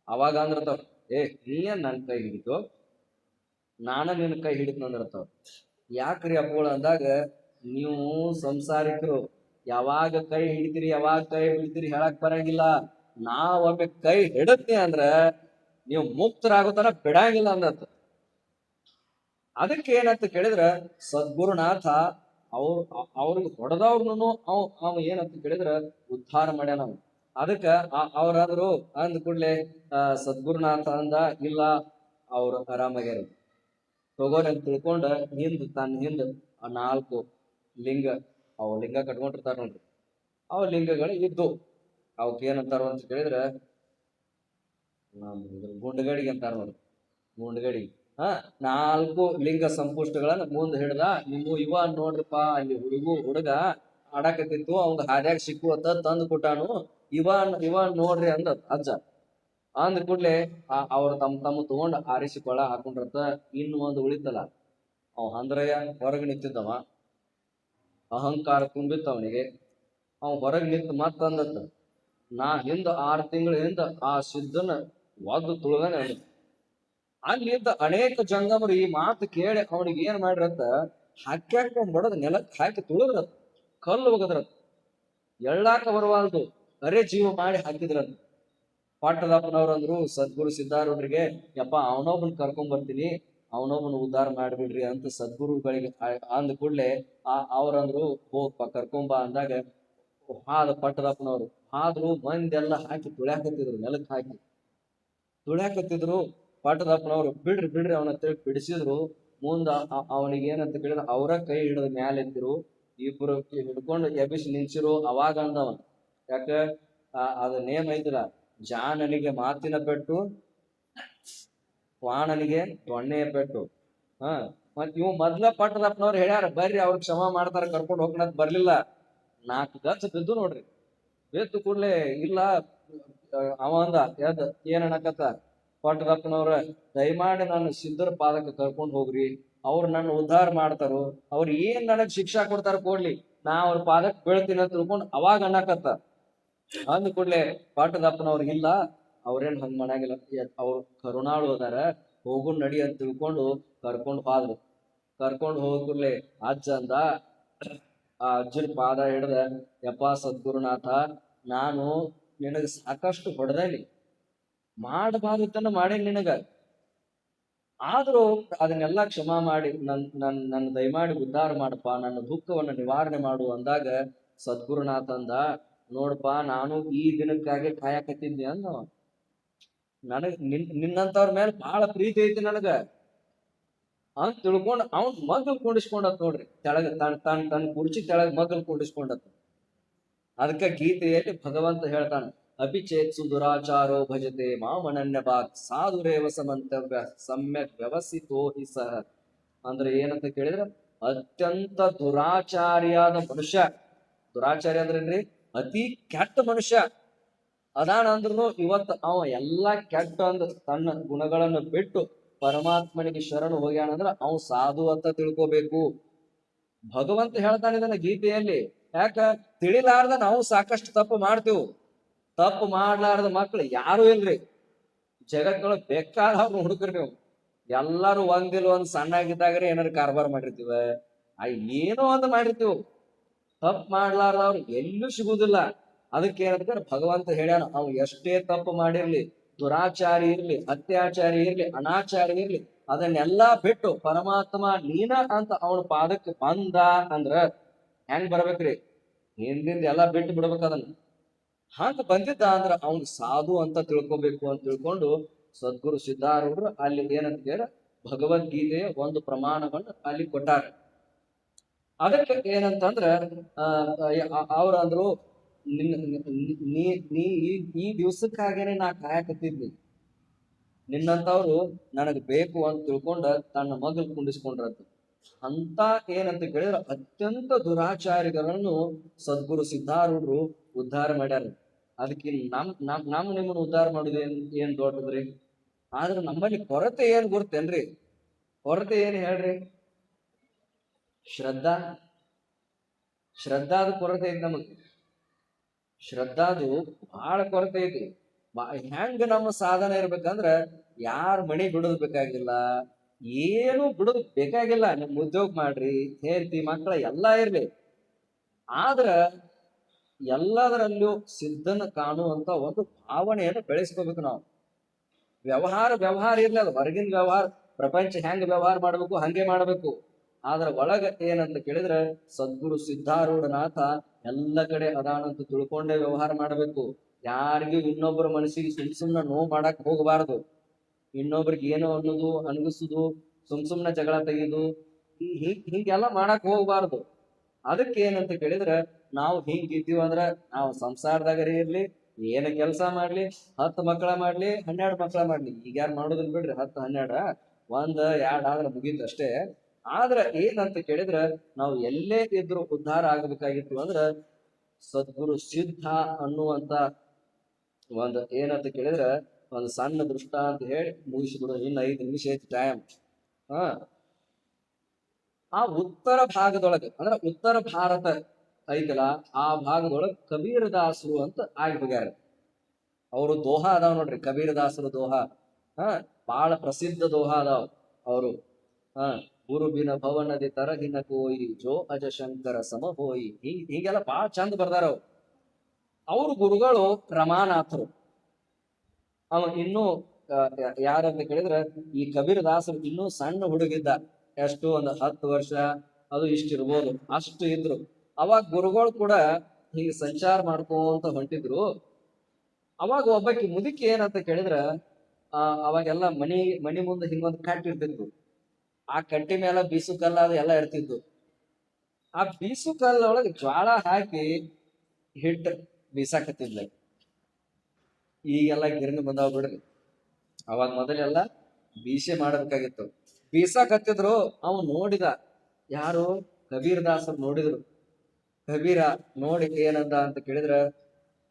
ಅವಾಗ ಅಂದಿರ್ತಾವ, ನೀನ್ ನನ್ ಕೈ ಹಿಡಿತು, ನಾನ ನಿನ್ನ ಕೈ ಹಿಡಿತಂದಿರ್ತಾವ. ಯಾಕ್ರಿ ಅಪ್ಪಗಳು ಅಂದಾಗ, ನೀವು ಸಂಸಾರಿಕರು ಯಾವಾಗ ಕೈ ಹಿಡಿತೀರಿ ಯಾವಾಗ ಕೈ ಹಿಡಿತೀರಿ ಹೇಳಕ್ ಬರಂಗಿಲ್ಲ. ಒಮ್ಮೆ ಕೈ ಹಿಡತ್ನಿ ಅಂದ್ರ ನೀವು ಮುಕ್ತರಾಗುತ್ತಾನ ಬಿಡಂಗಿಲ್ಲ ಅಂದತ್. ಅದಕ್ಕೆ ಏನಂತ ಕೇಳಿದ್ರ ಸದ್ಗುರುನಾಥ ಅವ್ರಿಗೆ ಹೊಡೆದವ್ರನ್ನು ಅವ ಏನಂತ ಕೇಳಿದ್ರ ಉದ್ಧಾರ ಮಾಡ್ಯಾನ. ಅದಕ್ಕ ಅವ್ರಾದ್ರು ಅಂದ ಕೂಡ್ಲೆ ಸದ್ಗುರುನಾಥ ಅಂದ, ಇಲ್ಲ ಅವ್ರು ಆರಾಮಾಗ್ಯಾರ ತಗೋರಿ ಅಂತ ತಿಳ್ಕೊಂಡ ತನ್ನ ಹಿಂದ 4 ಲಿಂಗ, ಲಿಂಗ ಕಟ್ಕೊಂಡಿರ್ತಾರ ನೋಡ್ರಿ. ಲಿಂಗಗಳು ಇದ್ದು ಅವಕ್ ಏನಂತಾರ ಅಂತ ಕೇಳಿದ್ರ ಗುಂಡಗಡಿಗೆ ಅಂತಾರ ನೋಡ್ರಿ. ಗುಂಡಗಡಿ 4 ಲಿಂಗ ಸಂಪುಷ್ಟಗಳನ್ನ ಮುಂದ್ ಹಿಡ್ದ, ಇವ ನೋಡ್ರಿಪಾ ಅಲ್ಲಿ ಹುಡುಗ ಆಡಾಕತ್ತಿತ್ತು, ಅವಂಗ ಹಾದ್ಯಾಗ ಸಿಕ್ಕುವತ್ತ ತಂದು ಕೊಟ್ಟಾನು, ಇವ ನೋಡ್ರಿ ಅಂದ ಅಜ್ಜ. ಅಂದ ಕೂಡ್ಲೆ ಅವ್ರ ತಮ್ಮ ತಗೊಂಡ್ ಆರಿಸಿಕೊಳ್ಳ ಹಾಕೊಂಡ್ರತ್ತ. ಇನ್ನು ಒಂದು ಉಳಿತಲ್ಲ, ಹಂದ್ರಯ್ಯ ಹೊರಗೆ ನಿಂತಿದ್ದವ, ಅಹಂಕಾರ ತುಂಬಿತ್ತ ಅವನಿಗೆ. ಹೊರಗೆ ನಿಂತು ಮತ್ತಂದತ್ತ, ನಾ ಹಿಂದ 6 ತಿಂಗಳ ಹಿಂದ ಆ ಸಿದ್ಧನ ಒದ್ದು ತುಳಿದಾನೆ. ಅಲ್ಲಿದ್ದ ಅನೇಕ ಜಂಗಮರು ಈ ಮಾತು ಕೇಳಿ ಅವನಿಗೆ ಏನ್ ಮಾಡ್ರತ್ತ, ಹಾಕ್ಯಾಕೊಂಡ್ ಬಡದ್ ನೆಲಕ್ಕೆ ಹಾಕಿ ತುಳಿದ್ರತ್, ಕಲ್ಲು ಒಗದ್ರತ್, ಎಳ್ಳಾಕ ಬರುವಲ್ದು ಅರೆ ಜೀವ ಮಾಡಿ ಹಾಕಿದ್ರಂತ. ಪಟ್ಟದಪ್ಪನವ್ರಂದ್ರು ಸದ್ಗುರು ಸಿದ್ಧಾರೂಢರಿಗೆ, ಯಪ್ಪ ಅವನೊಬ್ಬನ್ ಕರ್ಕೊಂಡ್ ಬರ್ತೀನಿ, ಅವನೊಬ್ಬನ ಉದ್ಧಾರ ಮಾಡ್ಬಿಡ್ರಿ ಅಂತ ಸದ್ಗುರುಗಳಿಗೆ ಅಂದ ಕೂಡ್ಲೆ ಅವ್ರಂದ್ರು ಹೋಗ್ಪ ಕರ್ಕೊಂಬ ಅಂದಾಗ ಹಾದ ಪಟ್ಟದಪ್ಪನವ್ರು. ಆದ್ರೂ ಮಂದೆಲ್ಲ ಹಾಕಿ ತುಳ್ಯಾಕತ್ತಿದ್ರು, ನೆಲಕ್ಕೆ ಹಾಕಿ ತುಳ್ಯಾಕತ್ತಿದ್ರು. ಪಟ್ಟದಪ್ಪನವ್ರು ಬಿಡ್ರಿ ಅವನ ಬಿಡಿಸಿದ್ರು. ಮುಂದ ಅವನಿಗೆ ಏನಂತ ಕೇಳಿದ್ರೆ ಅವರ ಕೈ ಹಿಡಿದ ಮ್ಯಾಲ ಎತ್ತಿರು, ಇಬ್ರು ಹಿಡ್ಕೊಂಡು ಎಬಿಸಿ ನಿಂಚಿರು. ಅವಾಗ ಅಂದವ, ಯಾಕ ಅದ ನೇಮ್ ಐತಿಲ್ಲ, ಜಾನನಿಗೆ ಮಾತಿನ ಪೆಟ್ಟು, ವಾಣನಿಗೆ ದೊಣ್ಣೆಯ ಪೆಟ್ಟು. ಮತ್ ಇವ್ ಮೊದ್ಲ ಪಟ್ಟದಪ್ಪನವ್ರು ಹೇಳ್ಯಾರ, ಬರ್ರಿ ಅವ್ರ ಕ್ಷಮಾ ಮಾಡ್ತಾರ ಕರ್ಕೊಂಡು ಹೋಗ್ನತ್ ಬರ್ಲಿಲ್ಲ. 4 ಗಚ್ಚ ಬಿದ್ದು ನೋಡ್ರಿ, ಎದ್ದು ಕೂಡ್ಲೆ ಇಲ್ಲ ಅವ ಅಂದ ಎದ್ ಏನ್ ಅನ್ನಕತ್ತ ಪಟ್ಟದಪ್ಪನವ್ರ ದಯಮಾಡಿ ನಾನು ಸಿದ್ಧರ ಪಾದಕ್ಕೆ ಕರ್ಕೊಂಡು ಹೋಗ್ರಿ, ಅವ್ರು ನನ್ನ ಉದ್ಧಾರ ಮಾಡ್ತಾರೋ, ಅವ್ರು ಏನ್ ನನಗ್ ಶಿಕ್ಷಾ ಕೊಡ್ತಾರ ಕೊಡ್ಲಿ, ನಾ ಅವ್ರ ಪಾದಕ್ಕೆ ಬೀಳ್ತೀನಿ ಅಂತ ತಿಳ್ಕೊಂಡು ಅವಾಗ ಅನ್ನಕತ್ತ. ಅಂದ ಕೂಡ್ಲೆ ಪಾಟದಪ್ಪನವ್ರಿಗೆ ಇಲ್ಲ, ಅವ್ರೇನ್ ಹಂಗ್ ಮಾಡಂಗಿಲ್ಲ, ಅವ್ರು ಕರುಣಾಳು ಅದಾರ, ಹೋಗು ನಡಿ ಅಂತ ತಿಳ್ಕೊಂಡು ಕರ್ಕೊಂಡು ಹೋದ್ರು. ಕರ್ಕೊಂಡು ಹೋಗ್ಕೂಡ್ಲೆ ಅಜ್ಜ ಅಂದ, ಆ ಅಜ್ಜನ ಪಾದ ಹಿಡ್ದ, ಯಪ್ಪ ಸದ್ಗುರುನಾಥ, ನಾನು ನಿನಗ ಸಾಕಷ್ಟು ಹೊಡೆದೇನಿ, ಮಾಡಬಾರ್ದನ್ನ ಮಾಡೇನಿ ನಿನಗ, ಆದ್ರೂ ಅದನ್ನೆಲ್ಲಾ ಕ್ಷಮಾ ಮಾಡಿ ನನ್ನ ದಯಮಾಡಿ ಉದ್ಧಾರ ಮಾಡಪ್ಪ, ನನ್ನ ದುಃಖವನ್ನ ನಿವಾರಣೆ ಮಾಡು ಅಂದಾಗ ಸದ್ಗುರುನಾಥ ಅಂದ, ನೋಡಪ್ಪ ನಾನು ಈ ದಿನಕ್ಕಾಗಿ ಕಾಯಕತ್ತಿದ್ನಿ ಅಂದ. ನನಗ್ ನಿನ್ನಂತವ್ರ ಮೇಲೆ ಬಹಳ ಪ್ರೀತಿ ಐತಿ ನನಗ ಅಂತ ತಿಳ್ಕೊಂಡ್ ಅವನ್ ಮಗ್ಲ್ ಕುಂಡಿಸ್ಕೊಂಡತ್ ನೋಡ್ರಿ, ತೆಳಗ ತನ್ನ ಕುರ್ಚಿ ತೆಳಗ್ ಮಗ್ಲ್ ಕುಂಡಿಸ್ಕೊಂಡತ್. ಅದಕ್ಕ ಗೀತೆಯಲ್ಲಿ ಭಗವಂತ ಹೇಳ್ತಾನ, ಅಪಿಚೇತ್ಸು ದುರಾಚಾರೋ ಭಜತೆ ಮಾಮನನ್ಯ ಭಾಗ್ ಸಾಧುರೇವ ಸಮಂತವ್ಯ ಸಮ್ಯಕ್ ವ್ಯವಸ್ಥಿತೋ ಹಿ ಸಹ. ಅಂದ್ರೆ ಏನಂತ ಕೇಳಿದ್ರ, ಅತ್ಯಂತ ದುರಾಚಾರಿಯಾದ ಮನುಷ್ಯ, ದುರಾಚಾರಿ ಅಂದ್ರೇನ್ರಿ ಅತಿ ಕೆಟ್ಟ ಮನುಷ್ಯ ಅದಾನ ಅಂದ್ರೂ ಇವತ್ತು ಅವ ಎಲ್ಲಾ ಕೆಟ್ಟ ಅಂದ್ ತನ್ನ ಗುಣಗಳನ್ನು ಬಿಟ್ಟು ಪರಮಾತ್ಮನಿಗೆ ಶರಣು ಹೋಗ್ಯಾನಂದ್ರ ಅವ್ ಸಾಧು ಅಂತ ತಿಳ್ಕೋಬೇಕು. ಭಗವಂತ ಹೇಳ್ತಾನೆ ಇದನ್ನ ಗೀತೆಯಲ್ಲಿ. ಯಾಕ ತಿಳಿಲಾರ್ದ ನಾವು ಸಾಕಷ್ಟು ತಪ್ಪು ಮಾಡ್ತೇವು. ತಪ್ಪು ಮಾಡ್ಲಾರ್ದ ಮಕ್ಳು ಯಾರು ಇಲ್ರಿ ಜಗತ್ತೊಳಗ್, ಬೇಕಾದವ್ರು ಹುಡುಕ್ರಿ ನೀವು, ಎಲ್ಲಾರು ಒಂದ್ ಸಣ್ಣಾಗಿದ್ದಾಗ್ರೆ ಏನಾರು ಕಾರ್ಬಾರ್ ಮಾಡಿರ್ತೀವ, ಏನೋ ಒಂದು ಮಾಡಿರ್ತೀವಿ. ತಪ್ಪು ಮಾಡ್ಲಾರ್ದವ್ರು ಎಲ್ಲೂ ಸಿಗುದಿಲ್ಲ. ಅದಕ್ಕೆ ಏನಂತಾರೆ ಭಗವಂತ ಹೇಳ್ಯಾನ, ಅವ್ ಎಷ್ಟೇ ತಪ್ಪು ಮಾಡಿರ್ಲಿ, ದುರಾಚಾರಿ ಇರ್ಲಿ, ಅತ್ಯಾಚಾರಿ ಇರ್ಲಿ, ಅನಾಚಾರಿ ಇರ್ಲಿ, ಅದನ್ನೆಲ್ಲಾ ಬಿಟ್ಟು ಪರಮಾತ್ಮ ನೀನ ಅಂತ ಅವನ ಪಾದಕ್ಕೆ ಬಂದ ಅಂದ್ರ ಹೆಂಗ್ ಬರ್ಬೇಕ್ರಿ, ಹಿಂದಿಂದ ಎಲ್ಲಾ ಬಿಟ್ಟು ಬಿಡ್ಬೇಕ ಅದನ್ನ. ಹಂಗ ಬಂದಿದ್ದ ಅಂದ್ರ ಅವ್ನ್ ಸಾಧು ಅಂತ ತಿಳ್ಕೊಬೇಕು ಅಂತ ತಿಳ್ಕೊಂಡು ಸದ್ಗುರು ಸಿದ್ಧಾರೂಢರು ಅಲ್ಲಿ ಏನಂತ ಹೇಳ ಭಗವದ್ಗೀತೆಯ ಒಂದು ಪ್ರಮಾಣವನ್ನು ಅಲ್ಲಿ ಕೊಟ್ಟಾರ. ಅದಕ್ಕೆ ಏನಂತಂದ್ರ ಅವ್ರ ಅಂದ್ರು, ನೀ ಈ ದಿವ್ಸಕ್ಕಾಗೇನೆ ನಾ ಕಾಯಕತ್ತಿದ್ನಿ, ನಿನ್ನಂತವ್ರು ನನಗ್ ಬೇಕು ಅಂತ ತಿಳ್ಕೊಂಡ ತನ್ನ ಮಗಲ್ ಕುಂಡಿಸ್ಕೊಂಡ್ರಂತ. ಅಂತ ಏನಂತ ಕೇಳಿದ್ರೆ ಅತ್ಯಂತ ದುರಾಚಾರಿಗಳನ್ನು ಸದ್ಗುರು ಸಿದ್ಧಾರೂಢರು ಉದ್ಧಾರ ಮಾಡ್ಯಾರ. ಅದಕ್ಕೆ ನಮ್ ನಿಮ್ಮನ್ನ ಉದ್ಧಾರ ಮಾಡುದು ಏನ್ ದೊಡ್ಡದ್ರಿ. ಆದ್ರೆ ನಮ್ಮಲ್ಲಿ ಕೊರತೆ ಏನ್ ಗುರ್ತೇನ್ರಿ, ಕೊರತೆ ಏನ್ ಹೇಳ್ರಿ, ಶ್ರದ್ಧಾದ ಕೊರತೆ ಐತಿ ನಮಗ್. ಶ್ರದ್ಧಾದು ಬಹಳ ಕೊರತೆ ಐತಿ. ಹೆಂಗ ನಮ್ಮ ಸಾಧನೆ ಇರ್ಬೇಕಂದ್ರ ಯಾರ ಮಣಿ ಬಿಡೋದ್ ಬೇಕಾಗಿಲ್ಲ, ಏನು ಬಿಡೋದ್ ಬೇಕಾಗಿಲ್ಲ. ನಿಮ್ ಉದ್ಯೋಗ ಮಾಡ್ರಿ, ಹೆಂಡತಿ ಮಕ್ಕಳ ಎಲ್ಲಾ ಇರ್ಲಿ, ಆದ್ರ ಎಲ್ಲದರಲ್ಲೂ ಸಿದ್ಧನ ಕಾಣುವಂತ ಒಂದು ಭಾವನೆಯನ್ನು ಬೆಳೆಸ್ಕೋಬೇಕು ನಾವು. ವ್ಯವಹಾರ ಇರ್ಲಿ, ಅದು ಹೊರಗಿನ ವ್ಯವಹಾರ, ಪ್ರಪಂಚ ಹೆಂಗ್ ವ್ಯವಹಾರ ಮಾಡ್ಬೇಕು ಹಂಗೆ ಮಾಡ್ಬೇಕು. ಆದ್ರ ಒಳಗ ಏನಂತ ಕೇಳಿದ್ರೆ ಸದ್ಗುರು ಸಿದ್ಧಾರೂಢನಾಥ ಎಲ್ಲ ಕಡೆ ಅದಾನಂತ ತಿಳ್ಕೊಂಡೇ ವ್ಯವಹಾರ ಮಾಡ್ಬೇಕು. ಯಾರಿಗೂ ಇನ್ನೊಬ್ಬರ ಮನಸ್ಸಿಗೆ ಸುಮ್ನ ನೋವು ಮಾಡಕ್ ಹೋಗಬಾರದು. ಇನ್ನೊಬ್ರಿಗೆ ಏನೋ ಅನ್ನೋದು ಅನ್ಗಿಸುದು, ಸುಮ್ನ ಜಗಳ ತೆಗೆದು ಹೀಗೆಲ್ಲ ಮಾಡಕ್ ಹೋಗ್ಬಾರ್ದು. ಅದಕ್ಕೆ ಏನಂತ ಕೇಳಿದ್ರೆ ನಾವು ಹಿಂಗಿದ್ದೀವಿ ಅಂದ್ರ ನಾವು ಸಂಸಾರದಾಗರೇ ಇರ್ಲಿ, ಏನ ಕೆಲಸ ಮಾಡ್ಲಿ, 10 ಮಕ್ಕಳ ಮಾಡ್ಲಿ, 12 ಮಕ್ಕಳ ಮಾಡ್ಲಿ, ಈಗ ಯಾರು ಮಾಡೋದಿಲ್ಲ ಬಿಡ್ರಿ, 10 12 1 2 ಆದ್ರೆ ಮುಗೀತು ಅಷ್ಟೇ. ಆದ್ರ ಏನಂತ ಕೇಳಿದ್ರ ನಾವು ಎಲ್ಲೇ ಇದ್ರು ಉದ್ಧಾರ ಆಗ್ಬೇಕಾಗಿತ್ತು ಅಂದ್ರ ಸದ್ಗುರು ಸಿದ್ಧ ಅನ್ನುವಂತ ಒಂದು ಏನಂತ ಕೇಳಿದ್ರ ಒಂದು ಸಣ್ಣ ದೃಷ್ಟ ಅಂತ ಹೇಳಿ ಮುಗಿಸಿಬಿಡು, ಇನ್ನು 5 ನಿಮಿಷ ಐತಿ ಟೈಮ್. ಆ ಉತ್ತರ ಭಾಗದೊಳಗೆ ಅಂದ್ರೆ ಉತ್ತರ ಭಾರತ ಐತಲ್ಲ, ಆ ಭಾಗದೊಳಗೆ ಕಬೀರ ದಾಸರು ಅಂತ ಆಗಿ ಹೋಗ್ಯಾರ. ಅವರು ದೋಹಾ ಅದಾವ ನೋಡ್ರಿ, ಕಬೀರ ದಾಸರು ದೋಹಾ ಬಹಳ ಪ್ರಸಿದ್ಧ ದೋಹಾ ಅದಾವ ಅವರು. ಗುರು ಬಿನ ಭವನದಿ ತರಹಿನ ಕೋಯಿ ಜೋ ಅಜ ಶಂಕರ ಸಮ ಹೋಯಿ, ಹೀಗೆಲ್ಲ ಬಹಳ ಚಂದ ಬರ್ದಾರ ಅವ್ರು. ಅವ್ರ ಗುರುಗಳು ರಮಾನಾಥರು. ಅವ ಇನ್ನೂ ಯಾರಂತ ಕೇಳಿದ್ರೆ ಈ ಕಬೀರ ದಾಸರು ಇನ್ನೂ ಸಣ್ಣ ಹುಡುಗಿದ್ದ, ಎಷ್ಟು ಒಂದು 10 ವರ್ಷ ಅದು ಇಷ್ಟಿರ್ಬೋದು, ಅಷ್ಟು ಇದ್ರು. ಅವಾಗ ಗುರುಗಳು ಕೂಡ ಹೀಗೆ ಸಂಚಾರ ಮಾಡ್ಕೊಂತ ಹೊಂಟಿದ್ರು. ಅವಾಗ ಒಬ್ಬಾಕಿ ಮುದುಕಿ ಏನಂತ ಕೇಳಿದ್ರ ಅವಾಗೆಲ್ಲ ಮನಿ ಮುಂದೆ ಹಿಂಗೊಂದು ಕಟ್ಟಿ ಇರ್ತಿತ್ತು. ಆ ಕಟ್ಟಿ ಮೇಲೆ ಬೀಸು ಕಲ್ಲ ಅದು ಎಲ್ಲ ಇರ್ತಿತ್ತು. ಆ ಬೀಸು ಕಲ್ಲೊಳಗೆ ಜ್ವಾಳ ಹಾಕಿ ಹಿಟ್ಟು ಬೀಸಾಕತ್ತಿದ್ಲ. ಈಗೆಲ್ಲ ಗಿರಣಿ ಬಂದಾವ್ ಬಿಡ್ರಿ, ಅವಾಗ ಮೊದಲೆಲ್ಲ ಬೀಸೆ ಮಾಡಬೇಕಾಗಿತ್ತು. ಬೀಸಾಕತ್ತಿದ್ರು. ಅವ್ ನೋಡಿದ, ಯಾರು ಕಬೀರ್ ದಾಸರು ನೋಡಿದ್ರು. ಕಬೀರ ನೋಡಿ ಏನಂದ ಅಂತ ಕೇಳಿದ್ರ,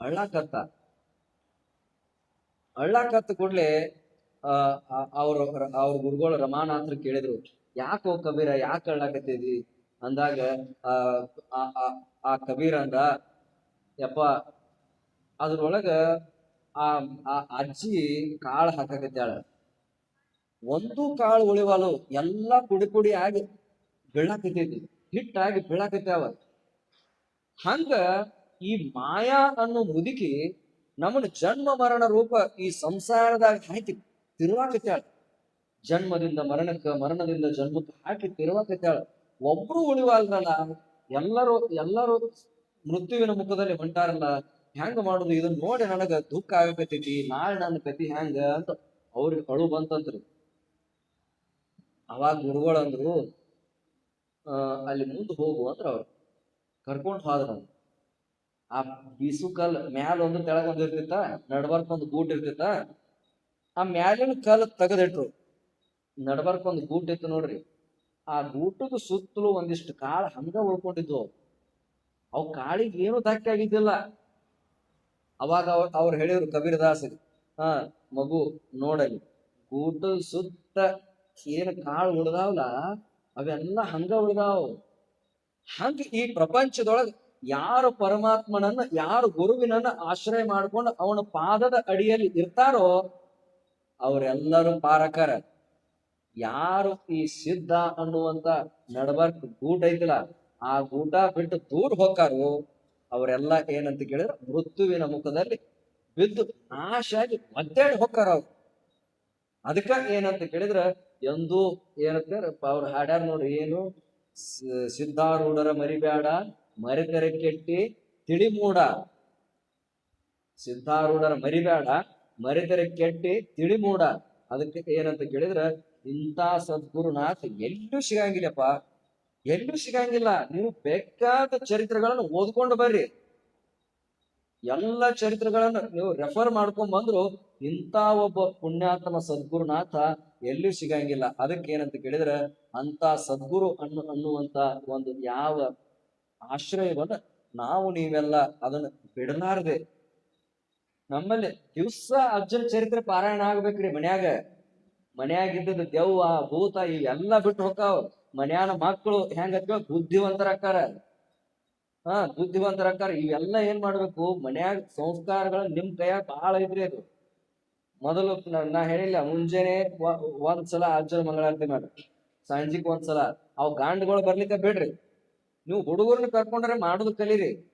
ಅಳ್ಳಾಕತ್ತ ಅಳ್ಳಾಕತ್ತ ಕೂಡ್ಲೆ ಅವ್ರ ಅವ್ರ ಗುರುಗಳು ರಮಾನಾಥರು ಕೇಳಿದ್ರು, ಯಾಕೋ ಕಬೀರ ಯಾಕೆ ಅಳ್ಳಾಕತ್ತಿದಿ ಅಂದಾಗ ಆ ಆ- ಆ- ಆ ಕಬೀರ ಅಂದ, ಯಪ್ಪ ಅದ್ರೊಳಗ ಆ ಆ ಅಜ್ಜಿ ಕಾಳು ಹಾಕಾಕತ್ಯಾಳ, ಒಂದು ಕಾಳು ಉಳಿವಾಲು ಎಲ್ಲಾ ಪುಡಿ ಪುಡಿ ಆಗಿ ಬೀಳಾಕತೈತಿ, ಹಿಟ್ಟಾಗಿ ಬೀಳಾಕತ್ಯಾವ. ಹಂಗ ಈ ಮಾಯಾ ಅನ್ನೋ ಮುದುಕಿ ನಮ್ಮನ್ನ ಜನ್ಮ ಮರಣ ರೂಪ ಈ ಸಂಸಾರದಾಗ ಹಾಕಿ ತಿರುವಾಕತ್ಯಾಳ. ಜನ್ಮದಿಂದ ಮರಣಕ್ಕ, ಮರಣದಿಂದ ಜನ್ಮಕ್ಕೆ ಹಾಕಿ ತಿರುವಾಕತ್ಯಾಳ. ಒಬ್ರು ಉಳಿವಲ್ರಲ್ಲ, ಎಲ್ಲರೂ ಮೃತ್ಯುವಿನ ಮುಖದಲ್ಲಿ ಹೊಂಟಾರಲ್ಲ, ಹೆಂಗ ಮಾಡುದು? ಇದನ್ನ ನೋಡಿ ನನಗ ದುಃಖ ಆಗಕತ್ತೈತಿ, ನಾಳೆ ನನ್ನ ಕತಿ ಹೆಂಗ ಅಂತ ಅವ್ರಿಗೆ ಅಳು ಬಂತಂತ್ರಿ. ಅವಾಗ ಗುರುಗಳು ಅಂದ್ರು, ಅಲ್ಲಿ ಮುಂದೆ ಹೋಗು ಅಂದ್ರ ಅವ್ರು ಕರ್ಕೊಂಡ್ ಹೋದ್ರ. ಆ ಬೀಸು ಕಲ್ ಮ್ಯಾಲ ಒಂದು ತೆಳಗ ಒಂದ್ ಇರ್ತಿತ್ತ, ನಡ್ಬರ್ಕ್ ಒಂದು ಗೂಟ್ ಇರ್ತಿತ್ತ. ಆ ಮ್ಯಾಲಿನ ಕಲ್ ತೆಗದಿಟ್ರು, ನಡ್ಬರ್ಕ್ ಒಂದು ಗೂಟ್ ಇತ್ತು ನೋಡ್ರಿ. ಆ ಗೂಟದ ಸುತ್ತಲೂ ಒಂದಿಷ್ಟು ಕಾಳು ಹಂಗ ಉಳ್ಕೊಂಡಿದ್ವು. ಅವ್ ಕಾಳಿಗೆ ಏನು ಧಕ್ಕೆ ಆಗಿದ್ದಿಲ್ಲ. ಅವಾಗ ಅವ್ರು ಹೇಳಿದ್ರು ಕಬೀರದಾಸರಿ, ಹಾ ಮಗು ನೋಡಲಿ, ಗೂಟದ ಸುತ್ತ ಏನ್ ಕಾಳು ಉಳ್ದಾವಲ್ಲ ಅವೆಲ್ಲ ಹಂಗ ಉಳ್ದಾವ್. ಹಂಗ ಈ ಪ್ರಪಂಚದೊಳಗ ಯಾರು ಪರಮಾತ್ಮನನ್ನ, ಯಾರು ಗುರುವಿನನ್ನ ಆಶ್ರಯ ಮಾಡ್ಕೊಂಡು ಅವನ ಪಾದದ ಅಡಿಯಲ್ಲಿ ಇರ್ತಾರೋ ಅವರೆಲ್ಲರೂ ಪಾರಕರ. ಯಾರು ಈ ಸಿದ್ಧ ಅನ್ನುವಂತ ನಡಬರ್ಕ್ ಗೂಟ ಐತಿಲ್ಲ, ಆ ಗೂಟ ಬಿಟ್ಟು ದೂರ ಹೋಗ್ತಾರೋ ಅವರೆಲ್ಲ ಏನಂತ ಕೇಳಿದ್ರೆ ಮೃತ್ಯುವಿನ ಮುಖದಲ್ಲಿ ಬಿದ್ದು ನಾಶ ಆಗಿ ಒದ್ದಾಡಿ ಹೋಗ್ತಾರ ಅವ್ರು. ಅದಕ್ಕ ಏನಂತ ಕೇಳಿದ್ರ ಎಂದೂ ಏನಂತ ಅವ್ರು ಹಾಡ್ಯಾರ ನೋಡ್ರಿ, ಏನು ಸಿದ್ಧಾರೂಢರ ಮರಿಬೇಡ ಮರೆತರೆ ಕೆಟ್ಟಿ ತಿಳಿ ಮೂಡ. ಸಿದ್ಧಾರೂಢರ ಮರಿಬೇಡ ಮರೆತರೆ ಕೆಟ್ಟಿ ತಿಳಿ ಮೂಡ. ಅದಕ್ಕೆ ಏನಂತ ಕೇಳಿದ್ರ ಇಂಥ ಸದ್ಗುರುನಾಥ ಎಲ್ಲೂ ಸಿಗಂಗಿಲ್ಲಪ್ಪ, ಎಲ್ಲೂ ಸಿಗಂಗಿಲ್ಲ. ನೀವು ಬೇಕಾದ ಚರಿತ್ರೆಗಳನ್ನು ಓದ್ಕೊಂಡು ಬರ್ರಿ, ಎಲ್ಲ ಚರಿತ್ರೆಗಳನ್ನ ನೀವು ರೆಫರ್ ಮಾಡ್ಕೊಂಡ್ ಬಂದ್ರು ಇಂಥ ಒಬ್ಬ ಪುಣ್ಯಾತ್ಮ ಸದ್ಗುರುನಾಥ ಎಲ್ಲಿಯೂ ಸಿಗಂಗಿಲ್ಲ. ಅದಕ್ಕೆ ಏನಂತ ಕೇಳಿದ್ರೆ ಅಂತ ಸದ್ಗುರು ಅನ್ನುವಂತ ಒಂದು ಯಾವ ಆಶ್ರಯವನ್ನ ನಾವು ನೀವೆಲ್ಲ ಅದನ್ನ ಬಿಡಲಾರದೆ, ನಮ್ಮಲ್ಲಿ ದಿವ್ಸ ಅಜ್ಜನ ಚರಿತ್ರೆ ಪಾರಾಯಣ ಆಗ್ಬೇಕ್ರಿ. ಮನ್ಯಾಗಿದ್ದ ದೆವ್ವ ಭೂತ ಇವೆಲ್ಲ ಬಿಟ್ಟು ಹೋಗ್ತಾವ. ಮನ್ಯಾನ ಮಕ್ಕಳು ಹೆಂಗ ಬುದ್ಧಿವಂತರಕ್ಕಾರ, ಬುದ್ಧಿವಂತರಕ್ಕಾರ. ಇವೆಲ್ಲ ಏನ್ ಮಾಡ್ಬೇಕು, ಮನ್ಯಾಗ ಸಂಸ್ಕಾರಗಳ ನಿಮ್ ಕೈಯಾಗ ಬಹಳ ಇದ್ರಿ. ಅದು ಮೊದಲು ನಾ ಹೇಳಿಲ್ಲ, ಮುಂಜಾನೆ ಒಂದ್ಸಲ ಅಜ್ಜನ ಮಂಗಳಾರತಿ ಮಾಡ್ರಿ, ಸಂಜಿಕ್ ಒಂದ್ಸಲ. ಅವ್ ಗಾಂಡ್ಗಳು ಬರ್ಲಿಕ್ಕೆ ಬಿಡ್ರಿ. ನೀವು ಹುಡುಗರ್ನ ಕರ್ಕೊಂಡ್ರೆ ಮಾಡುದು ಕಲೀರಿ.